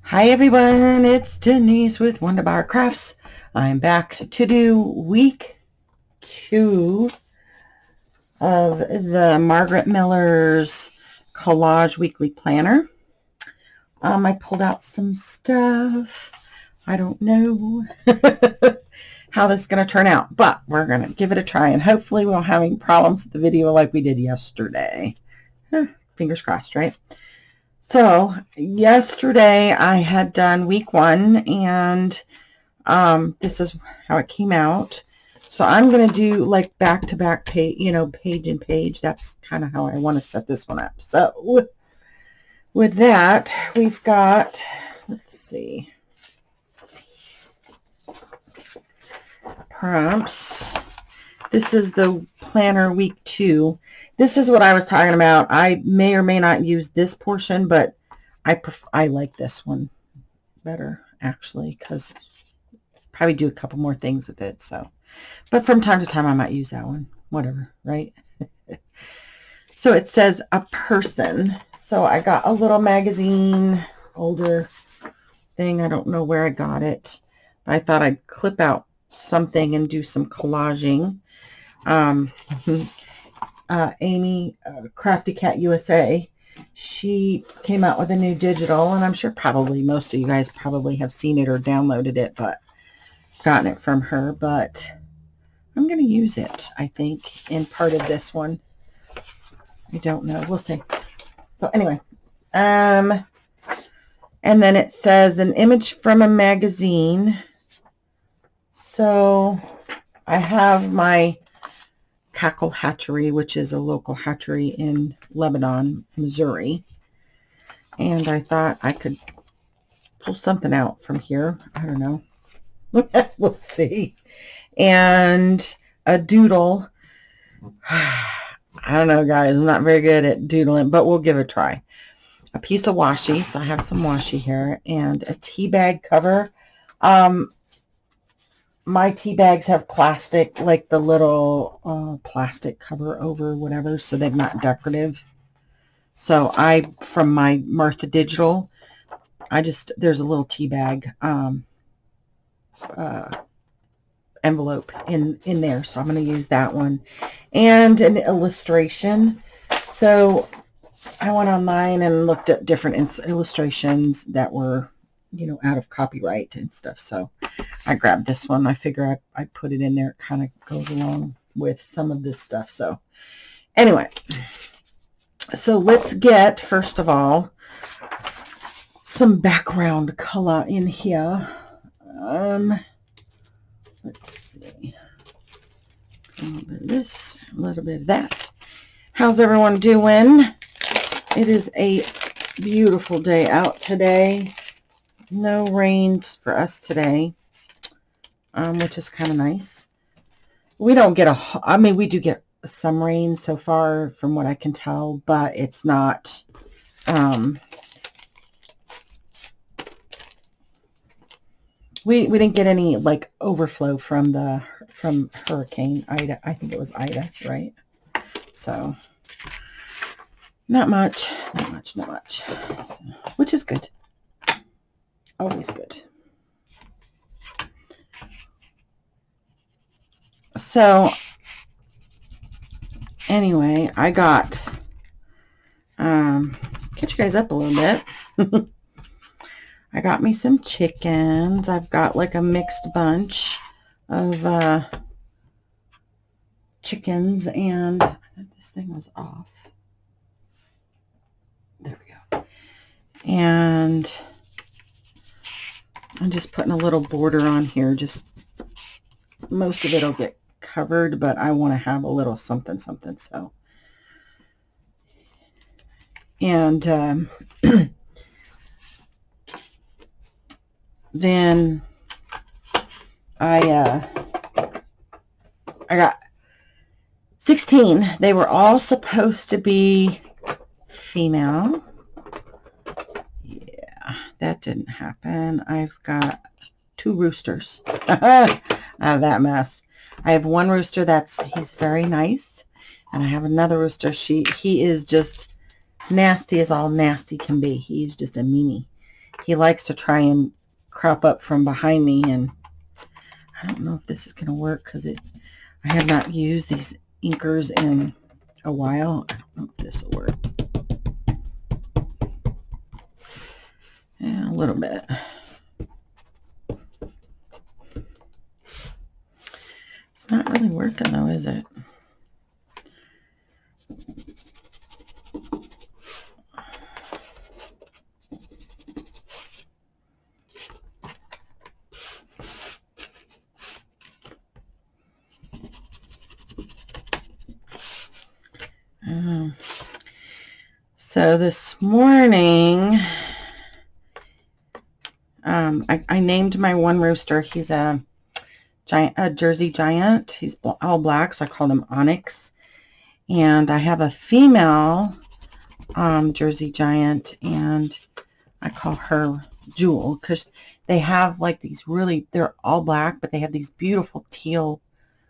Hi everyone, it's Denise with Wondubar Crafts. I'm back to do week 2 of the Margarete Miller's Collage Weekly Planner. I pulled out some stuff. I don't know how this is going to turn out, but we're going to give it a try, and hopefully we won't have any problems with the video like we did yesterday. Fingers crossed, right? So yesterday I had done week 1, and this is how it came out. So I'm going to do like back-to-back page, page and page. That's kind of how I want to set this one up. So with that, we've got, let's see, prompts. This is the planner week 2. This is what I was talking about. I may or may not use this portion, but I like this one better, actually, because probably do a couple more things with it. So, but from time to time, I might use that one. Whatever, right? So it says a person. So I got a little magazine, older thing. I don't know where I got it. But I thought I'd clip out something and do some collaging. Amy, Crafty Cat USA, she came out with a new digital, and I'm sure probably most of you guys probably have seen it or downloaded it, but gotten it from her. But I'm going to use it, I think, in part of this one. I don't know. We'll see. So anyway, and then it says an image from a magazine. So I have my Cackle Hatchery, which is a local hatchery in Lebanon, Missouri. And I thought I could pull something out from here. I don't know. We'll see. And a doodle. I don't know, guys. I'm not very good at doodling, but we'll give it a try. A piece of washi. So I have some washi here. And a tea bag cover. My tea bags have plastic, like the little plastic cover over whatever, so they're not decorative. So from my Martha Digital, there's a little tea bag envelope in there, so I'm going to use that one. And an illustration. So I went online and looked at different illustrations that were, out of copyright and stuff. So I grabbed this one. I figure I'd put it in there. It kind of goes along with some of this stuff. So anyway, so let's get, first of all, some background color in here. Let's see. A little bit of this, a little bit of that. How's everyone doing? It is a beautiful day out today. No rain for us today, which is kind of nice. We don't get we do get some rain so far from what I can tell, but it's not, we didn't get any like overflow from Hurricane Ida. I think it was Ida, right? So not much, so, which is good. Always good. So anyway, I got catch you guys up a little bit. I got me some chickens. I've got like a mixed bunch of chickens, and this thing was off. There we go. And I'm just putting a little border on here. Just most of it will get covered, but I want to have a little something. So, and then I got 16. They were all supposed to be female. That didn't happen. I've got 2 roosters out of that mess. I have one rooster he's very nice, and I have another rooster. He is just nasty as all nasty can be. He's just a meanie. he likes to try and crop up from behind me, and I don't know if this is going to work because I have not used these inkers in a while. I don't know if this will work. Yeah, a little bit. It's not really working though, is it? So this morning, I named my one rooster. He's a Jersey Giant. He's all black, so I called him Onyx. And I have a female Jersey Giant, and I call her Jewel because they have like these really, they're all black, but they have these beautiful teal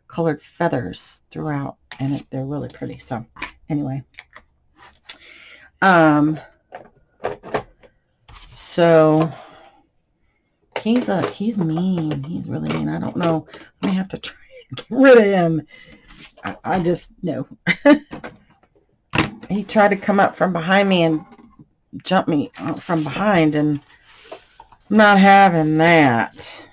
colored feathers throughout, and they're really pretty. So anyway, so he's mean. He's really mean. I don't know. I may have to try and get rid of him. I just no. He tried to come up from behind me and jump me from behind, and I'm not having that.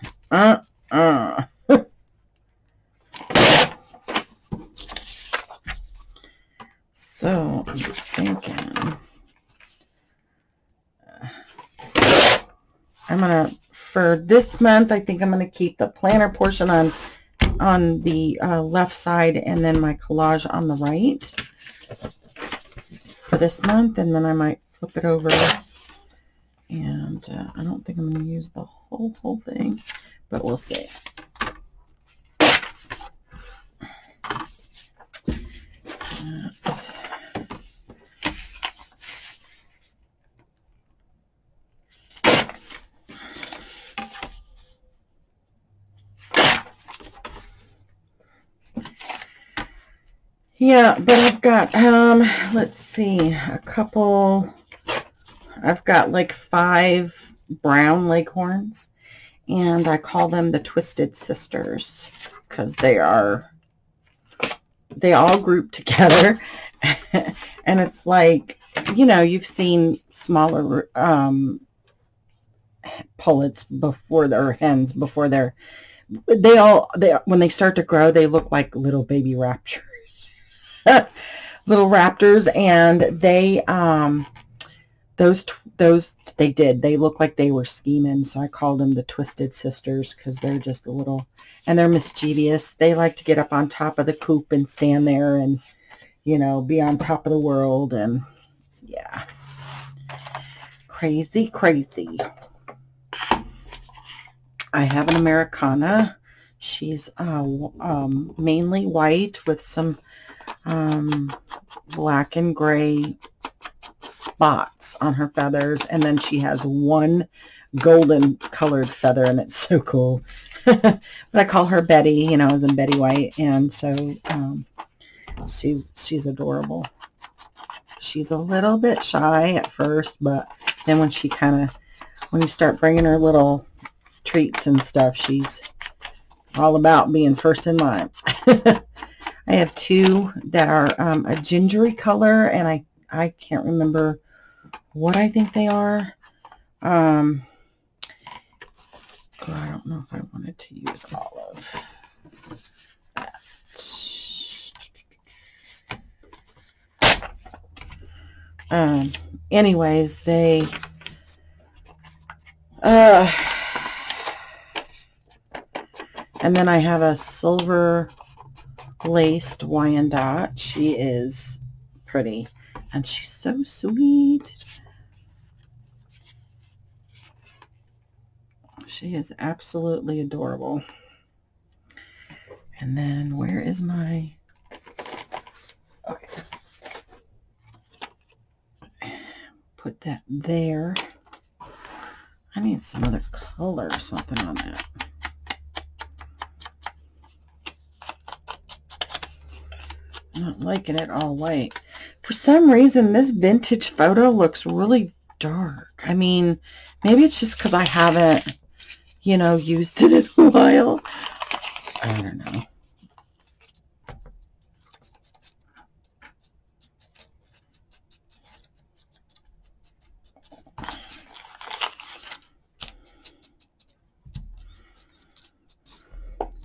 So I'm thinking I'm gonna, for this month, I think I'm gonna keep the planner portion on the left side, and then my collage on the right for this month, and then I might flip it over, and I don't think I'm gonna use the whole thing, but we'll see. Yeah, but I've got, let's see, a couple, I've got like 5 brown leghorns, and I call them the Twisted Sisters because they all group together. And it's like, you know, you've seen smaller pullets before, their hens before when they start to grow, they look like little baby raptors. Little raptors, and they they look like they were scheming, so I called them the Twisted Sisters because they're just a little, and they're mischievous. They like to get up on top of the coop and stand there and, you know, be on top of the world, and yeah, crazy. I have an Americana. She's mainly white with some black and gray spots on her feathers, and then she has one golden colored feather, and it's so cool. But I call her Betty, you know, as in Betty White, and so she's adorable. She's a little bit shy at first, but then when you start bringing her little treats and stuff, she's all about being first in line. I have 2 that are a gingery color, and I can't remember what I think they are. I don't know if I wanted to use all of that. Anyways, they and then I have a silver laced Wyandotte. She is pretty, and she's so sweet. She is absolutely adorable. And then where is my, okay, put that there. I need some other color or something on that. I'm not liking it all white. For some reason, this vintage photo looks really dark. I mean, maybe it's just because I haven't, you know, used it in a while. I don't know.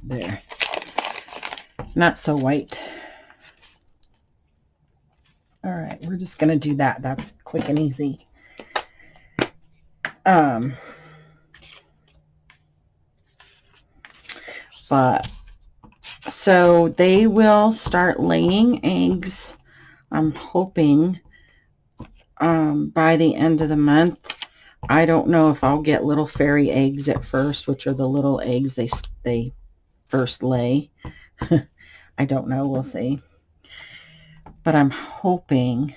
There. Not so white. All right, we're just going to do that. That's quick and easy. But so they will start laying eggs, I'm hoping, by the end of the month. I don't know if I'll get little fairy eggs at first, which are the little eggs they first lay. I don't know. We'll see. But I'm hoping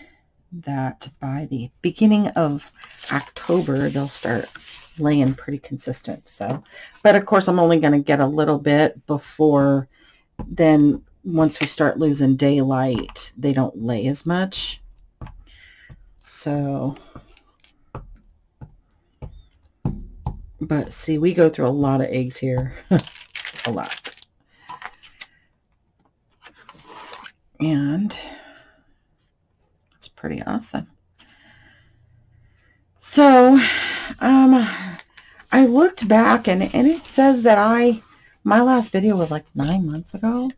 that by the beginning of October, they'll start laying pretty consistent. So, but of course, I'm only going to get a little bit before then. Once we start losing daylight, they don't lay as much. So, but see, we go through a lot of eggs here. A lot. And it's pretty awesome. So, I looked back and it says that my last video was like 9 months ago,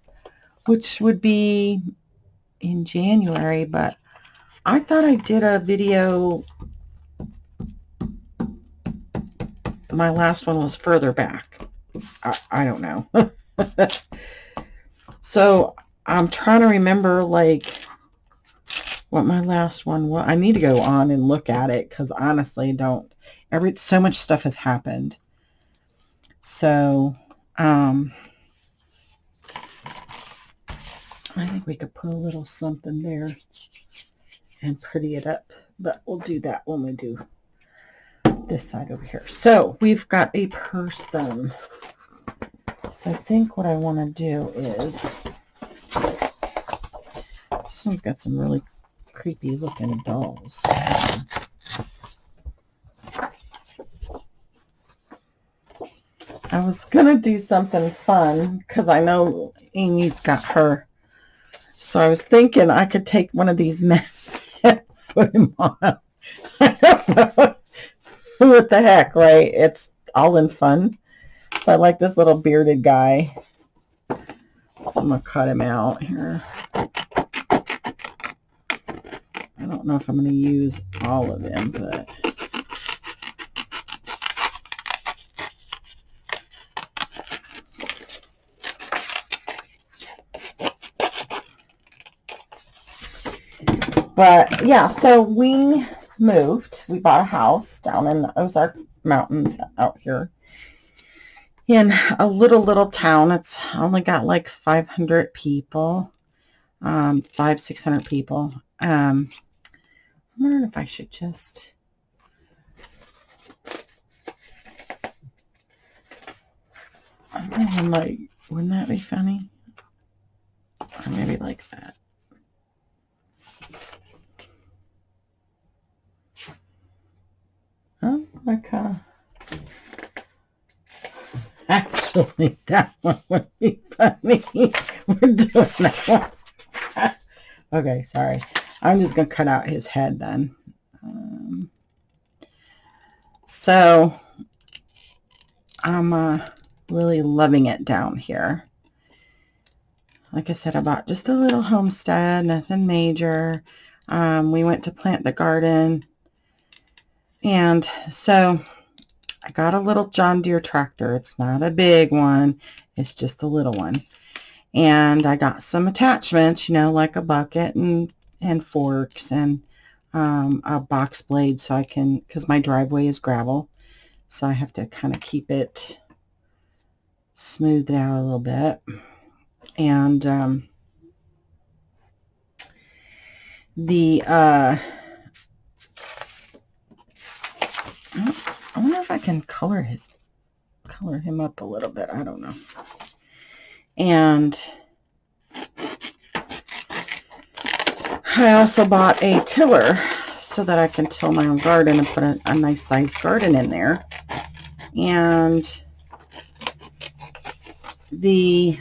which would be in January, but I thought I did a video. My last one was further back. I don't know. So I'm trying to remember like what my last one was. I need to go on and look at it because honestly, so much stuff has happened. So, I think we could put a little something there and pretty it up, but we'll do that when we do this side over here. So we've got a purse thumb. So I think what I want to do is, this one's got some really creepy looking dolls. I was going to do something fun because I know Amy's got her. So I was thinking I could take one of these men and put him on. I don't know. What the heck, right? It's all in fun. So I like this little bearded guy. So I'm going to cut him out here. I don't know if I'm going to use all of him, but... But yeah, so we moved. We bought a house down in the Ozark Mountains out here in a little town. It's only got like 500 people, 600 people. I'm wondering if I should just, I'm like, wouldn't that be funny? Or maybe like that. Oh, like actually, that one would be funny. We're doing that one. Okay, sorry. I'm just going to cut out his head then. So, I'm really loving it down here. Like I said, I bought just a little homestead, nothing major. We went to plant the garden. And so I got a little John Deere tractor. It's not a big one. It's just a little one. And I got some attachments, you know, like a bucket and forks and a box blade so I can, because my driveway is gravel. So I have to kind of keep it smoothed out a little bit. And I wonder if I can color him up a little bit. I don't know. And I also bought a tiller. so that I can till my own garden and put a nice sized garden in there. And the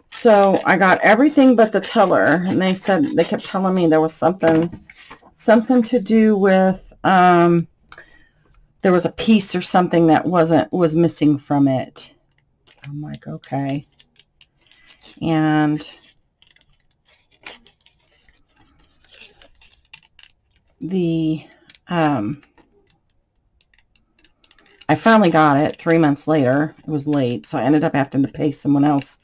so I got everything but the tiller, and they kept telling me there was something to do with there was a piece or something that was missing from it. I'm like, okay. And the I finally got it 3 months later. It was late, so I ended up having to pay someone else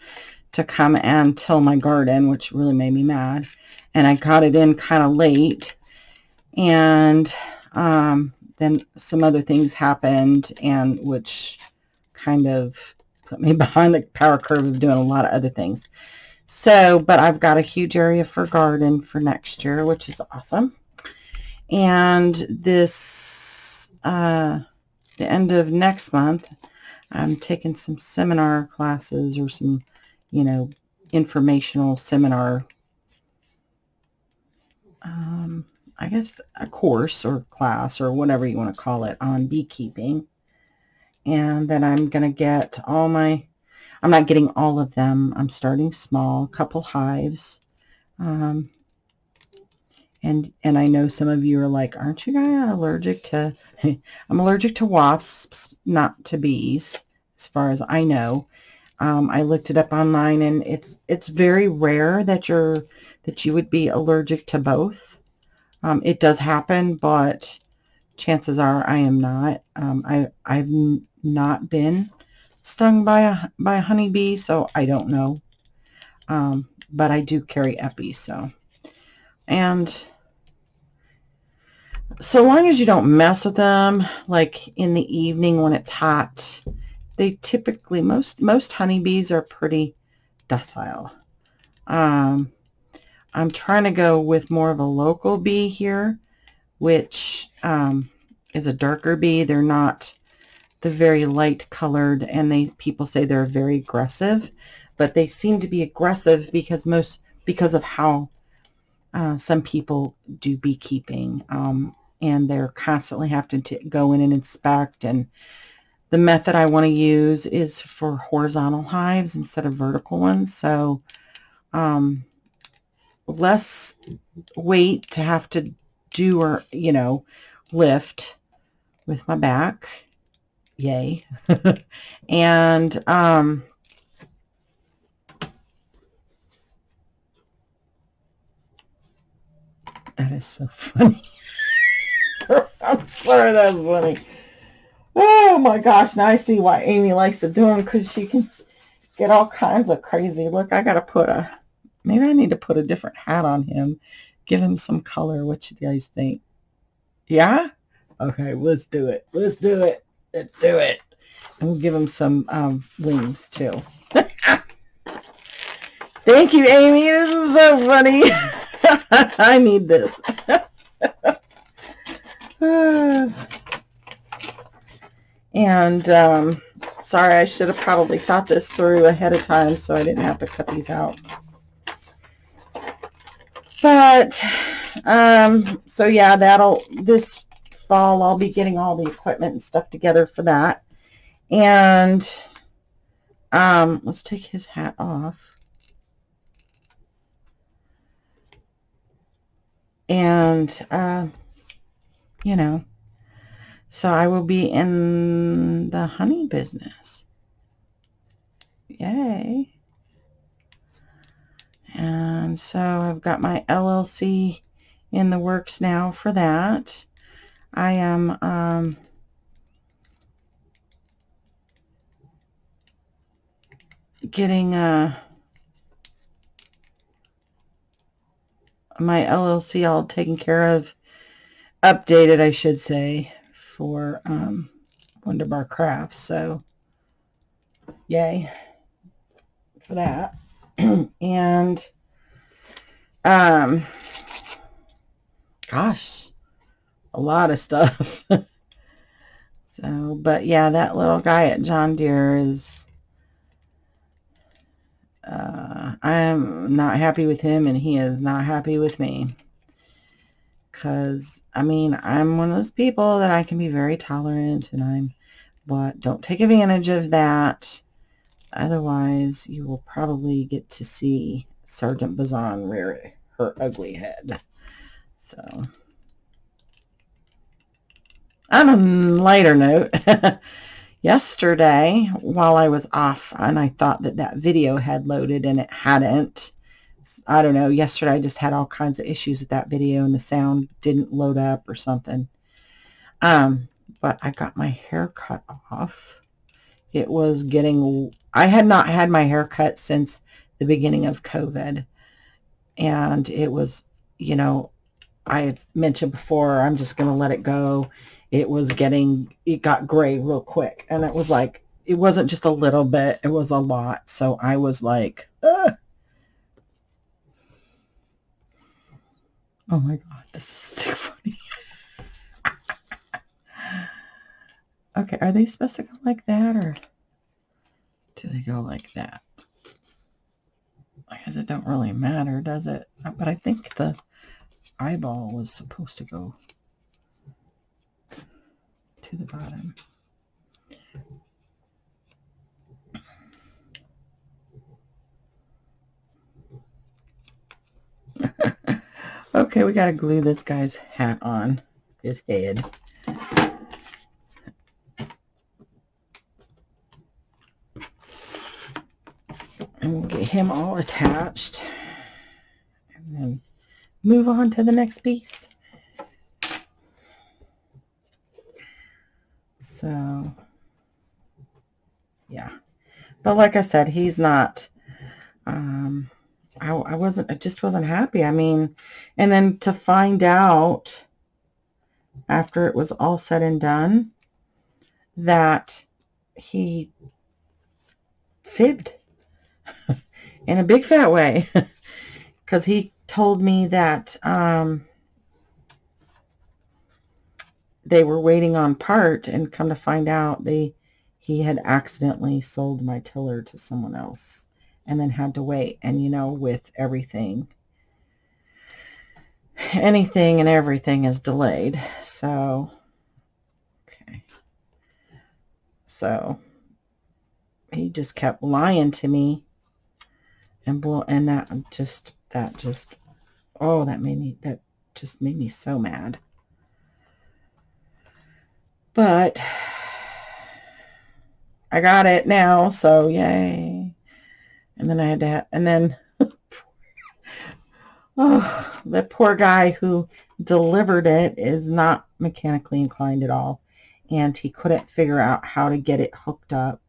to come and till my garden, which really made me mad. And I got it in kind of late, and then some other things happened, and which kind of put me behind the power curve of doing a lot of other things. So, but I've got a huge area for garden for next year, which is awesome. And this, the end of next month, I'm taking some seminar classes, or some, informational seminar, I guess a course or class or whatever you want to call it, on beekeeping. And then I'm going to get I'm not getting all of them. I'm starting small, a couple hives. And I know some of you are like, aren't you guys allergic to, I'm allergic to wasps, not to bees, as far as I know. I looked it up online, and it's very rare that you would be allergic to both. It does happen, but chances are I am not. I've not been stung by a honeybee, so I don't know. But I do carry epi, so. And so long as you don't mess with them, like in the evening when it's hot, they typically, most honeybees are pretty docile. I'm trying to go with more of a local bee here, which is a darker bee. They're not the very light colored, and people say they're very aggressive, but they seem to be aggressive because of how some people do beekeeping, and they're constantly having to go in and inspect. And the method I want to use is for horizontal hives instead of vertical ones, so less weight to have to do, or lift with my back. Yay. And that is so funny. I'm sorry, that's funny. Oh my gosh, now I see why Amy likes to do them, because she can get all kinds of crazy. Look, I gotta maybe I need to put a different hat on him, give him some color. What you guys think? Yeah? Okay, let's do it. Let's do it. Let's do it. And we'll give him some wings too. Thank you, Amy. This is so funny. I need this. And sorry, I should have probably thought this through ahead of time, so I didn't have to cut these out. But so yeah, this fall I'll be getting all the equipment and stuff together for that. And let's take his hat off. And so I will be in the honey business. Yay. And so I've got my LLC in the works now for that. I am getting my LLC all taken care of, updated I should say, for Wondubar Crafts. So yay for that. And gosh, a lot of stuff. So, but yeah, that little guy at John Deere is I'm not happy with him, and he is not happy with me. Because, I mean, I'm one of those people that I can be very tolerant, but don't take advantage of that. Otherwise, you will probably get to see Sergeant Bazan rear her ugly head. So, on a lighter note, yesterday, while I was off, and I thought that video had loaded, and it hadn't. I don't know. Yesterday, I just had all kinds of issues with that video, and the sound didn't load up or something. But I got my hair cut off. It was getting, I had not had my hair cut since the beginning of COVID. And it was, you know, I mentioned before, I'm just going to let it go. It got gray real quick. And it was like, it wasn't just a little bit, it was a lot. So I was like, ugh. Oh my God, this is too funny. Okay, are they supposed to go like that, or do they go like that? I guess it don't really matter, does it? But I think the eyeball was supposed to go to the bottom. Okay, we gotta glue this guy's hat on his head. And we'll get him all attached. And then move on to the next piece. So, yeah. But like I said, he's not, I just wasn't happy. I mean, and then to find out after it was all said and done that he fibbed in a big fat way, because he told me that they were waiting on part, and come to find out he had accidentally sold my tiller to someone else and then had to wait. And you know, with everything, anything and everything is delayed. So, okay. So he just kept lying to me, and that just made me so mad. But I got it now, so yay. And then I had to and then oh, the poor guy who delivered it is not mechanically inclined at all, and he couldn't figure out how to get it hooked up.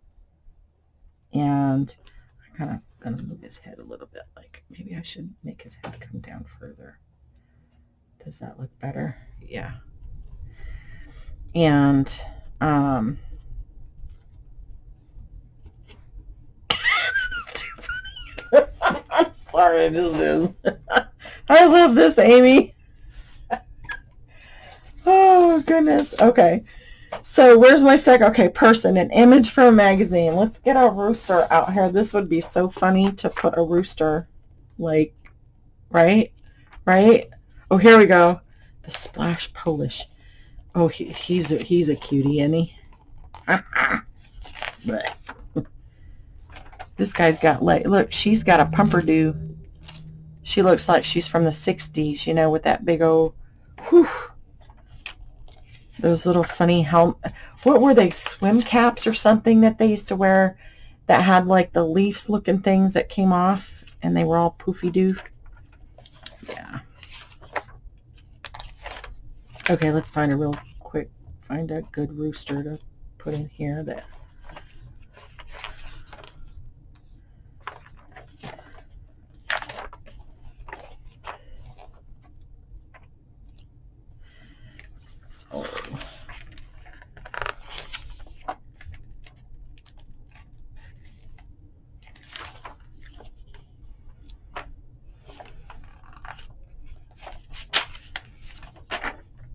And I'm kind of gonna move his head a little bit, like maybe I should make his head come down further. Does that look better? Yeah. And I'm sorry, it just is. I love this, Amy. Oh goodness. Okay, so where's my second? Okay, person, an image from a magazine. Let's get our rooster out here. This would be so funny to put a rooster, like, right. Oh, here we go. The Splash Polish. Oh, he's a cutie, isn't he? This guy's got look, she's got a pompadour. She looks like she's from the 60s, you know, with that big old, whew, those little funny what were they, swim caps or something that they used to wear that had like the leaves looking things that came off, and they were all poofy doo. Yeah. Okay, let's find a good rooster to put in here that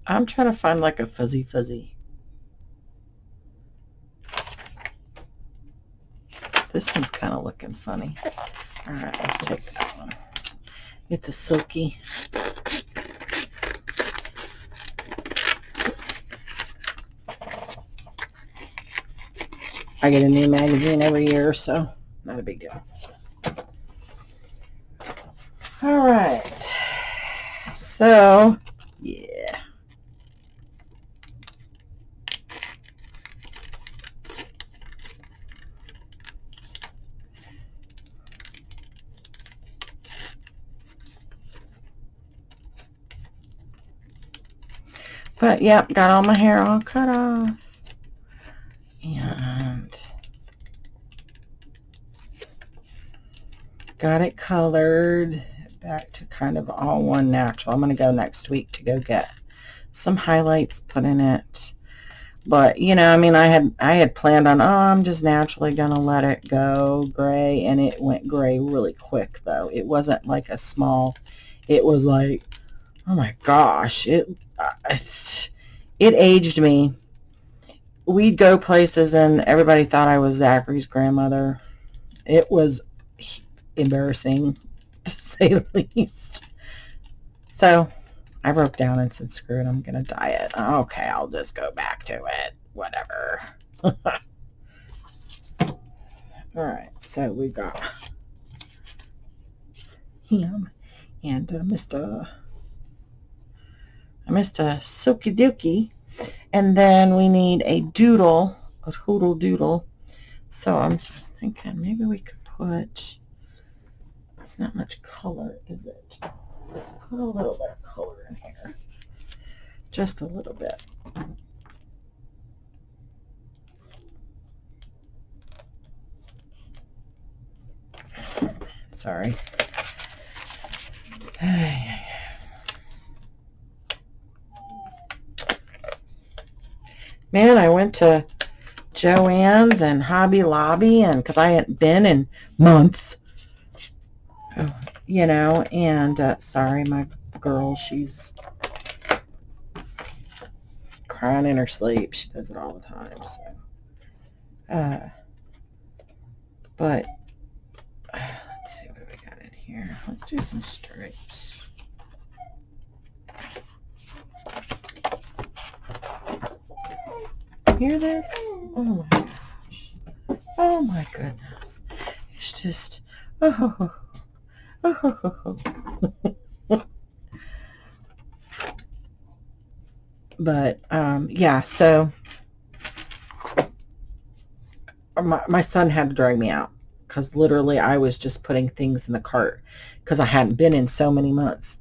I'm trying to find like a fuzzy. This one's kind of looking funny. All right, let's take that one. It's a silky. I get a new magazine every year, so not a big deal. All right. So, yeah. But, yep, got all my hair all cut off. And got it colored back to kind of all one natural. I'm going to go next week to go get some highlights put in it. But, you know, I mean, I had planned on, I'm just naturally going to let it go gray. And it went gray really quick, though. It wasn't like a small, it was like, oh my gosh, it aged me. We'd go places and everybody thought I was Zachary's grandmother. It was embarrassing, to say the least. So I broke down and said, screw it, I'm going to dye it. Okay, I'll just go back to it. Whatever. All right, so we got him and Mr. Silky Dookie. And then we need a doodle, a hoodle doodle. So I'm just thinking maybe we could put, it's not much color, is it? Let's put a little bit of color in here. Just a little bit. Sorry. Man, I went to Joann's and Hobby Lobby, and because I hadn't been in months, you know, and sorry, my girl, she's crying in her sleep. She does it all the time. So, but let's see what we got in here. Let's do some stripes. Hear this? Oh my gosh. Oh my goodness. It's just, oh. But, yeah, so my son had to drag me out because literally I was just putting things in the cart because I hadn't been in so many months.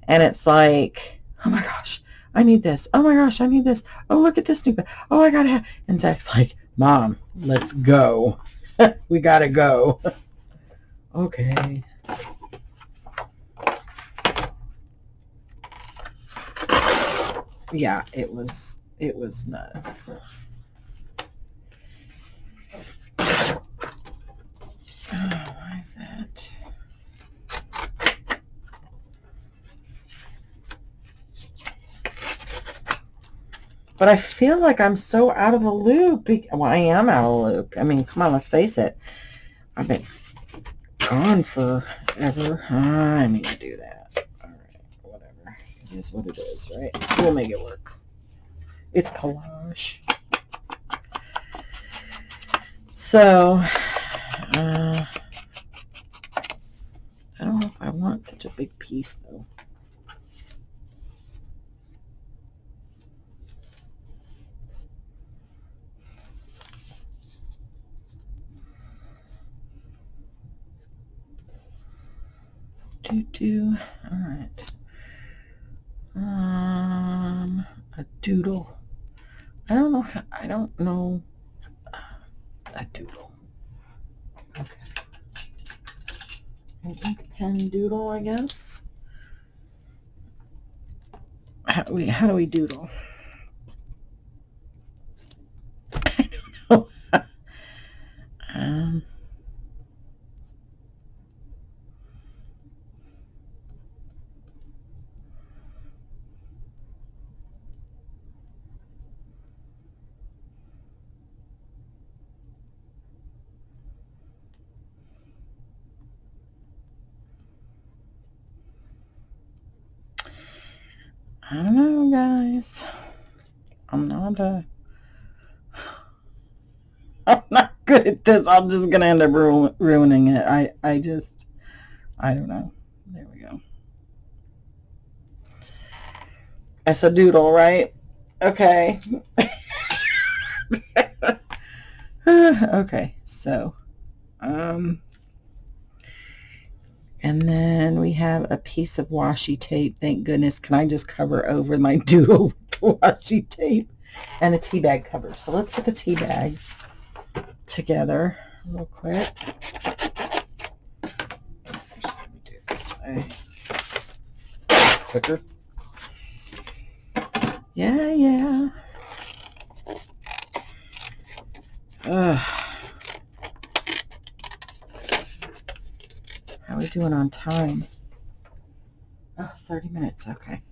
And it's like, oh my gosh, I need this. Oh my gosh, I need this. Oh, look at this new bag. Oh, I gotta have. And Zach's like, Mom, let's go. We gotta go. Okay. Yeah, it was nuts. Oh, why is that? But I feel like I'm so out of the loop. Well, I am out of the loop. I mean, come on, let's face it. I've been gone forever. I need to do that. All right, whatever. It is what it is, right? We'll make it work. It's collage. So, I don't know if I want such a big piece, though. All right. A doodle. I don't know a doodle. Okay. An ink pen doodle, I guess. How do we doodle? I don't know. I don't know, guys. I'm not good at this. I'm just going to end up ruining it. I don't know. There we go. That's a doodle, right? Okay. Okay, so, and then we have a piece of washi tape. Thank goodness. Can I just cover over my doodle with washi tape and a tea bag cover? So let's get the tea bag together real quick. Let me do it this way. Quicker. Yeah. How are we doing on time? Oh, 30 minutes. Okay.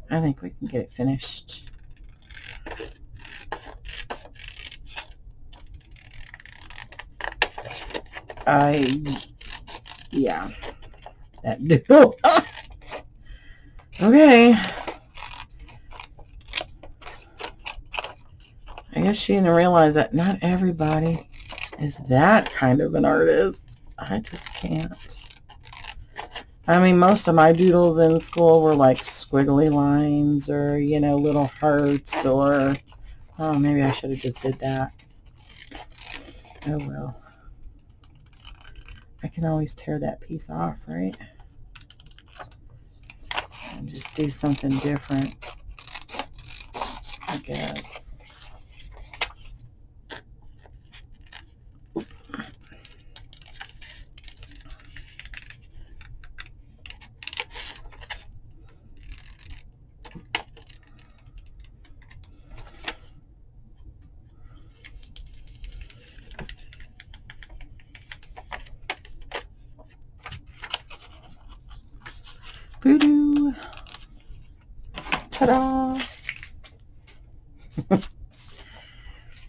I think we can get it finished. Yeah. That do. Okay. I guess she didn't realize that not everybody is that kind of an artist. I just can't. I mean, most of my doodles in school were like squiggly lines or, you know, little hearts or, oh, maybe I should have just did that. Oh, well. I can always tear that piece off, right? And just do something different, I guess. Voodoo. Ta-da.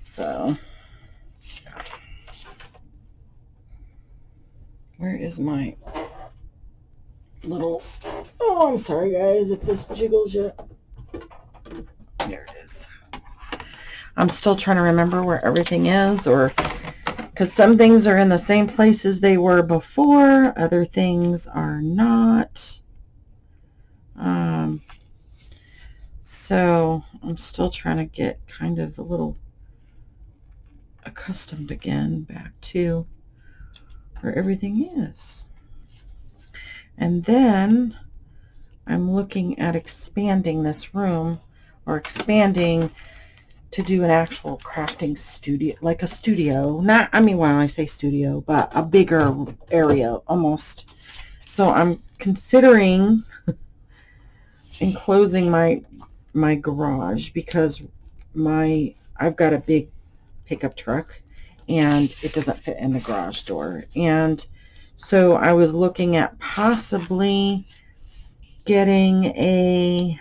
So, where is my little, oh, I'm sorry guys if this jiggles yet. There it is. I'm still trying to remember where everything is, or because some things are in the same places they were before, other things are not. So I'm still trying to get kind of a little accustomed again back to where everything is. And then I'm looking at expanding this room, or expanding to do an actual crafting studio, like a studio. Not, I mean, when I say studio, but a bigger area almost. So I'm considering enclosing my garage, because I've got a big pickup truck and it doesn't fit in the garage door. And so I was looking at possibly getting a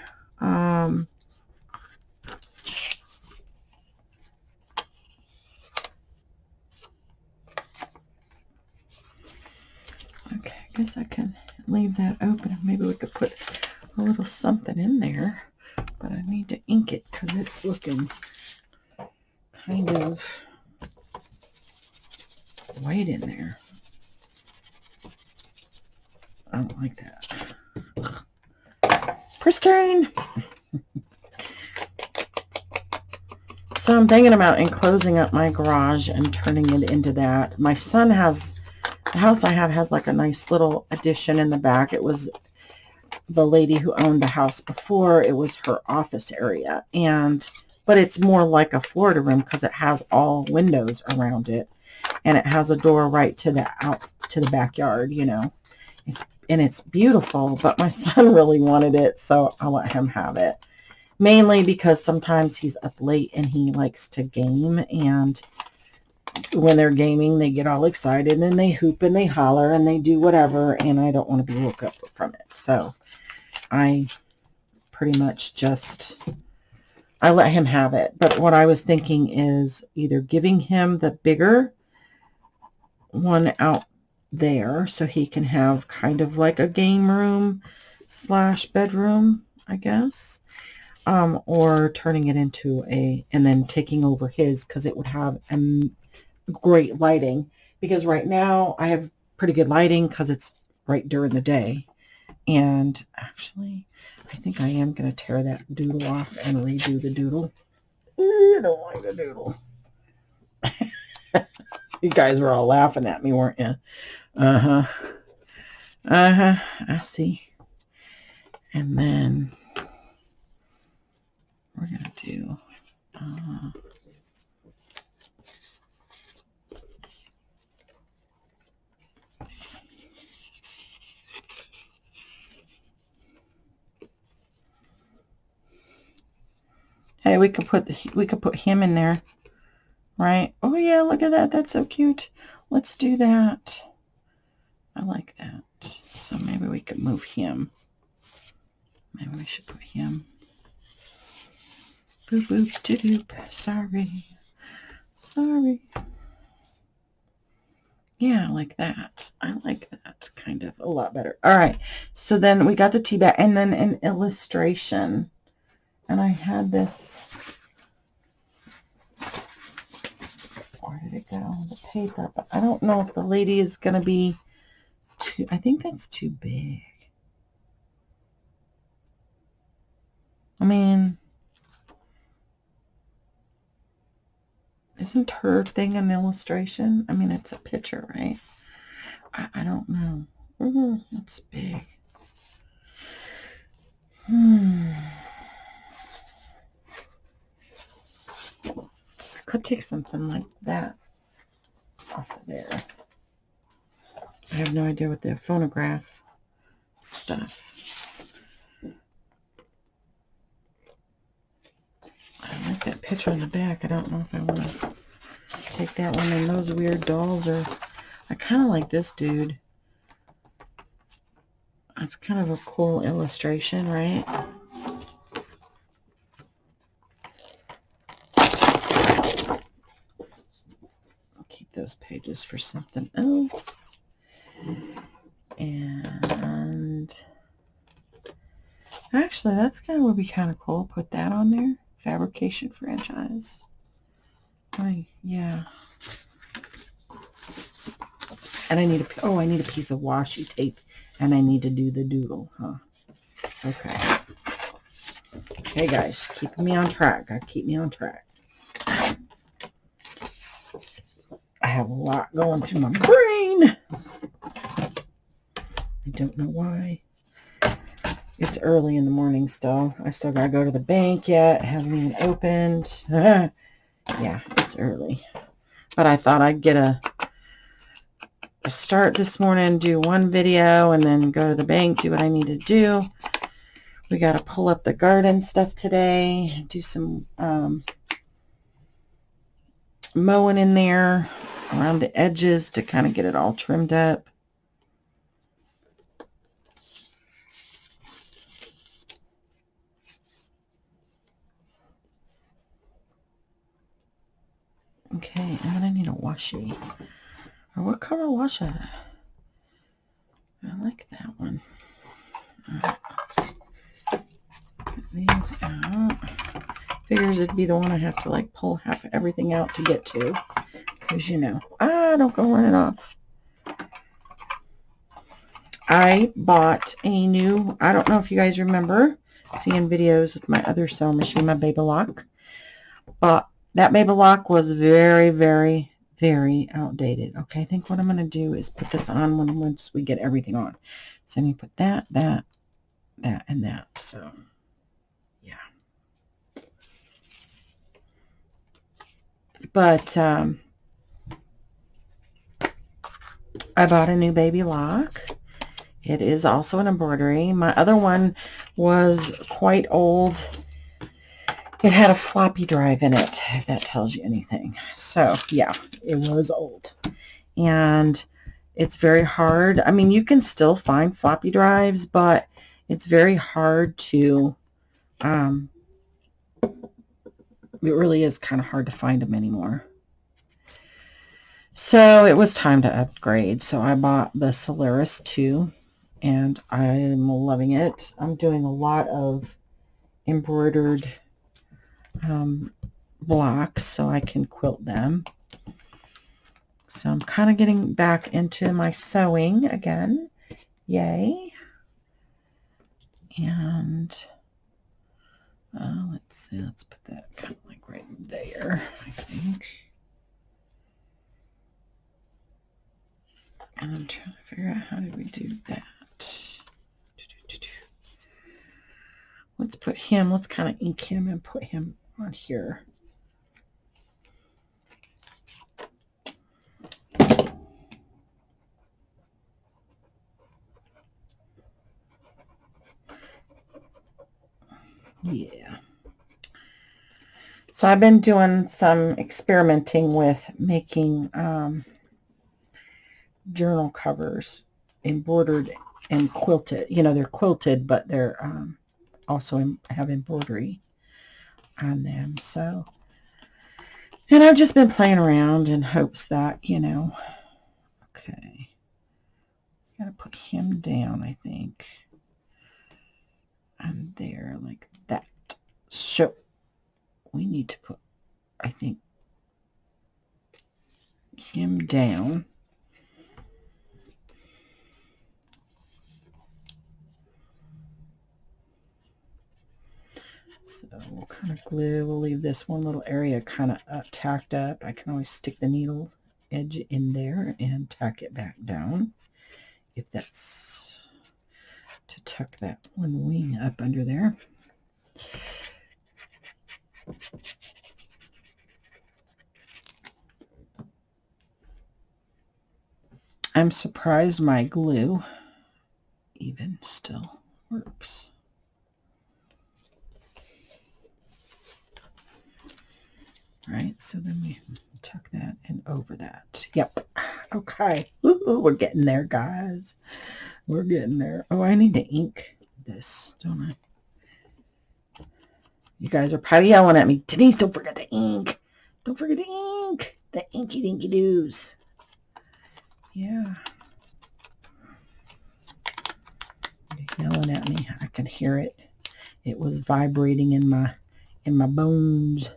okay, I guess I can leave that open. Maybe we could put a little something in there, but I need to ink it because it's looking kind of white in there. I don't like that. Pristine. So I'm thinking about enclosing up my garage and turning it into that. My son has, the house I have has like a nice little addition in the back. It was the lady who owned the house before. It was her office area, but it's more like a Florida room because it has all windows around it, and it has a door right to the backyard, you know. It's beautiful, but my son really wanted it, so I'll let him have it. Mainly because sometimes he's up late and he likes to game, and when they're gaming, they get all excited and they hoop and they holler and they do whatever, and I don't want to be woke up from it. So I pretty much I let him have it. But what I was thinking is either giving him the bigger one out there so he can have kind of like a game room / bedroom, I guess. or turning it into and then taking over his, because it would have great lighting, because right now I have pretty good lighting because it's right during the day. And actually, I think I am going to tear that doodle off and redo the doodle. I don't like the doodle. You guys were all laughing at me, weren't you? Uh-huh. Uh-huh. I see. And then we're going to do... hey, we could put him in there, right? Oh yeah, look at that. That's so cute. Let's do that. I like that. So maybe we could move him. Maybe we should put him. Boop boop doop doop. Sorry. Yeah, like that. I like that kind of a lot better. All right. So then we got the tea bag and then an illustration. And I had this. Where did it go? The paper. But I don't know if the lady is going to be too. I think that's too big. I mean, isn't her thing an illustration? I mean, it's a picture, right? I don't know. Ooh, that's big. I could take something like that off of there. I have no idea what the phonograph stuff. I like that picture in the back. I don't know if I want to take that one. And those weird dolls are... I kind of like this dude. It's kind of a cool illustration, right? I'll keep those pages for something else. And actually, that's kind of would be kind of cool. Put that on there. Fabrication franchise. Oh, yeah. And I need a piece of washi tape, and I need to do the doodle, huh? Okay. Hey guys, keeping me on track. Keep me on track. I have a lot going through my brain. I don't know why. It's early in the morning still. I still gotta go to the bank yet. Haven't even opened. Yeah, it's early. But I thought I'd get a start this morning, do one video, and then go to the bank, do what I need to do. We got to pull up the garden stuff today, do some mowing in there around the edges to kind of get it all trimmed up. Okay, and then I need a washi. Or what color washi? I like that one. Alright, let's put these out. Figures it'd be the one I have to like pull half everything out to get to. Because you know, don't go running off. I bought a new, I don't know if you guys remember seeing videos with my other sewing machine, my Baby Lock. But that Baby Lock was very, very, very outdated. Okay, I think what I'm going to do is put this on once we get everything on. So I need to put that, and that. So, yeah. But I bought a new Baby Lock. It is also an embroidery. My other one was quite old. It had a floppy drive in it, if that tells you anything. So, yeah, it was old. And it's very hard. I mean, you can still find floppy drives, but it's very hard to, it really is kind of hard to find them anymore. So it was time to upgrade. So I bought the Solaris 2, and I'm loving it. I'm doing a lot of embroidered blocks so I can quilt them. So I'm kind of getting back into my sewing again. Yay. And let's see, let's put that kind of like right there, I think. And I'm trying to figure out how did we do that. Let's put him, let's kind of ink him and put him on here. Yeah. So I've been doing some experimenting with making journal covers, embroidered and quilted. You know, they're quilted, but they're also have embroidery on them. So, and I've just been playing around in hopes that, you know, okay, gotta put him down, I think, on there like that. So we need to put, I think, him down. So we'll kind of glue, we'll leave this one little area kind of tacked up. I can always stick the needle edge in there and tack it back down if that's to tuck that one wing up under there. I'm surprised my glue even still works. Right, so then we tuck that and over that. Yep. Okay. Ooh, we're getting there, guys. We're getting there. Oh, I need to ink this, don't I? You guys are probably yelling at me. Denise, don't forget the ink. Don't forget the ink. The inky dinky doos. Yeah. You're yelling at me. I can hear it. It was vibrating in my bones.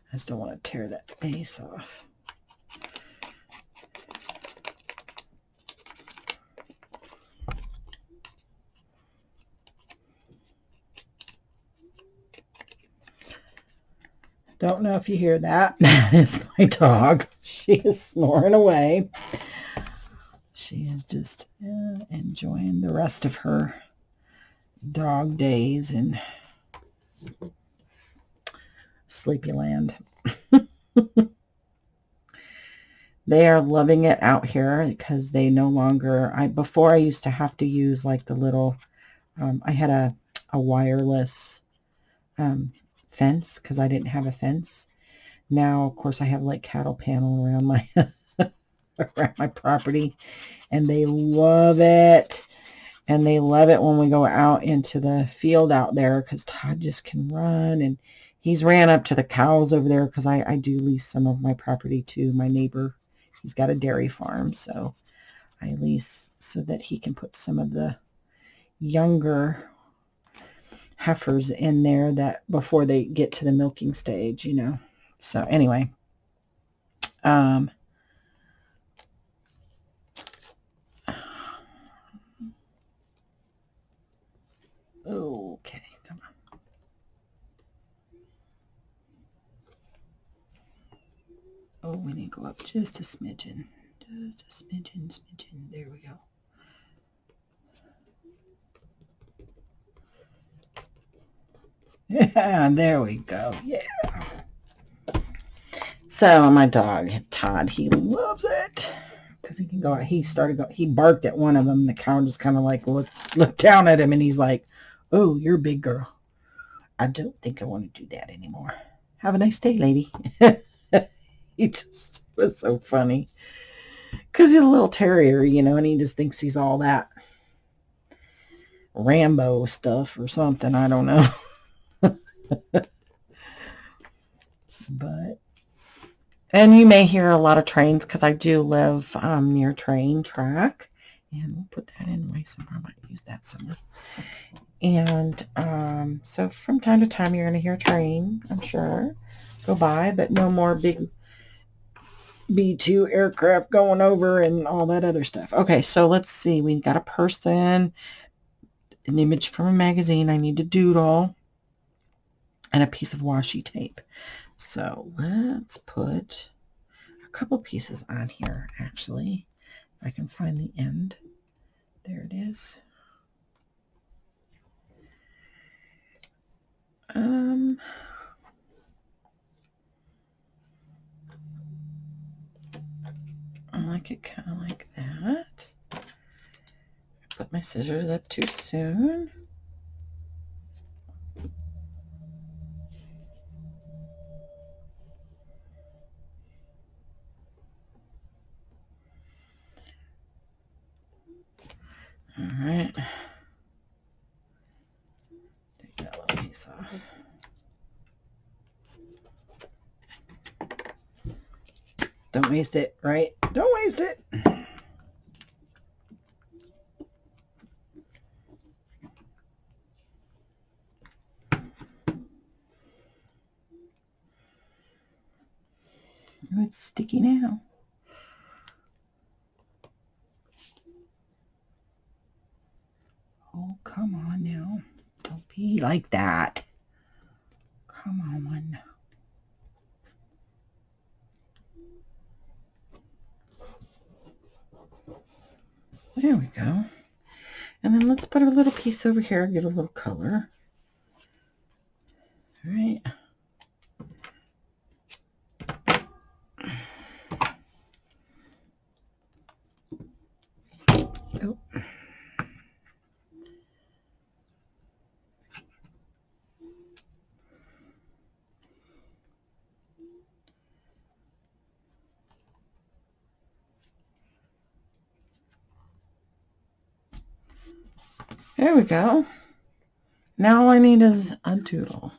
I just don't want to tear that base off. Don't know if you hear that. That is my dog. She is snoring away. She is just enjoying the rest of her dog days in Sleepyland. They are loving it out here because they no longer, before I used to have to use like the little, I had a wireless fence because I didn't have a fence. Now, of course, I have like cattle panel around my around my property, and they love it. And they love it when we go out into the field out there because Todd just can run, and he's ran up to the cows over there because I do lease some of my property to my neighbor. He's got a dairy farm, so I lease so that he can put some of the younger heifers in there that before they get to the milking stage, you know. So anyway, okay, come on. Oh, we need to go up just a smidgen. Just a smidgen. There we go. Yeah, there we go. Yeah. So my dog, Todd, he loves it because he can go out. He barked at one of them. The cow just kind of like looked down at him, and he's like, "Oh, you're a big girl. I don't think I want to do that anymore. Have a nice day, lady." He just was so funny because he's a little terrier, you know, and he just thinks he's all that Rambo stuff or something. I don't know. But And you may hear a lot of trains because I do live near train track. And we'll put that in my somewhere. I might use that somewhere. And so from time to time you're going to hear a train, I'm sure, go by, but no more big B-2 aircraft going over and all that other stuff. Okay, so let's see. We got a person, an image from a magazine I need to doodle, and a piece of washi tape. So let's put a couple pieces on here, actually. If I can find the end. There it is. I like it kind of like that. I put my scissors up too soon. All right. Take that little piece off. Don't waste it, right? Don't waste it. Oh, it's sticky now. Oh, come on now. Don't be like that. Come on. There we go. And then let's put a little piece over here, get a little color. All right. Oh. There we go. Now all I need is a doodle.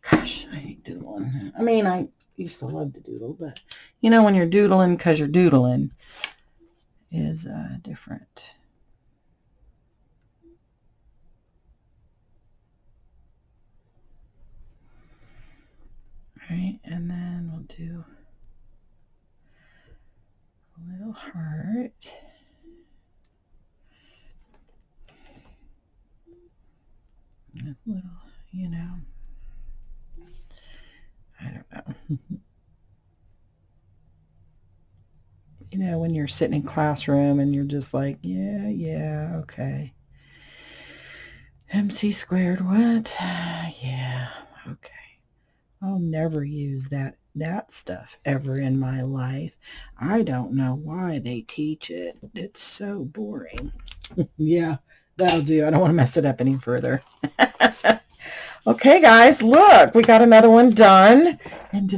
Gosh, I hate doodling. I mean, I used to love to doodle, but you know when you're doodling because you're doodling is different. All right, and then we'll do a little heart. A little, you know, I don't know. You know, when you're sitting in classroom and you're just like, yeah, okay. MC squared, what? Yeah, okay. I'll never use that stuff ever in my life. I don't know why they teach it. It's so boring. Yeah, that'll do. I don't want to mess it up any further. Okay, guys, look, we got another one done. And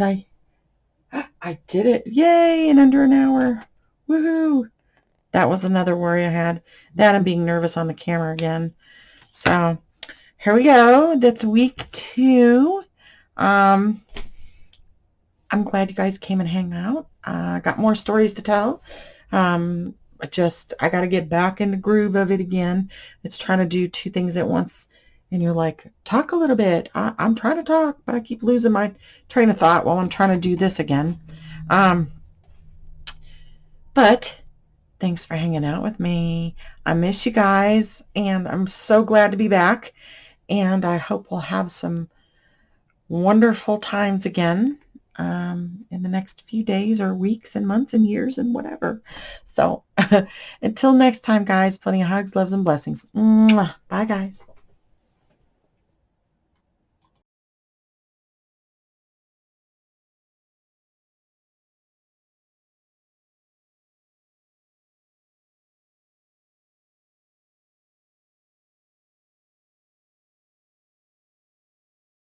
I did it. Yay, in under an hour. Woohoo. That was another worry I had. That and being nervous on the camera again. So here we go. That's week 2. I'm glad you guys came and hang out. I got more stories to tell. I got to get back in the groove of it again. It's trying to do 2 things at once. And you're like, talk a little bit. I'm trying to talk, but I keep losing my train of thought while I'm trying to do this again. But thanks for hanging out with me. I miss you guys, and I'm so glad to be back. And I hope we'll have some wonderful times again in the next few days or weeks and months and years and whatever. So until next time, guys, plenty of hugs, loves, and blessings. Mwah. Bye, guys.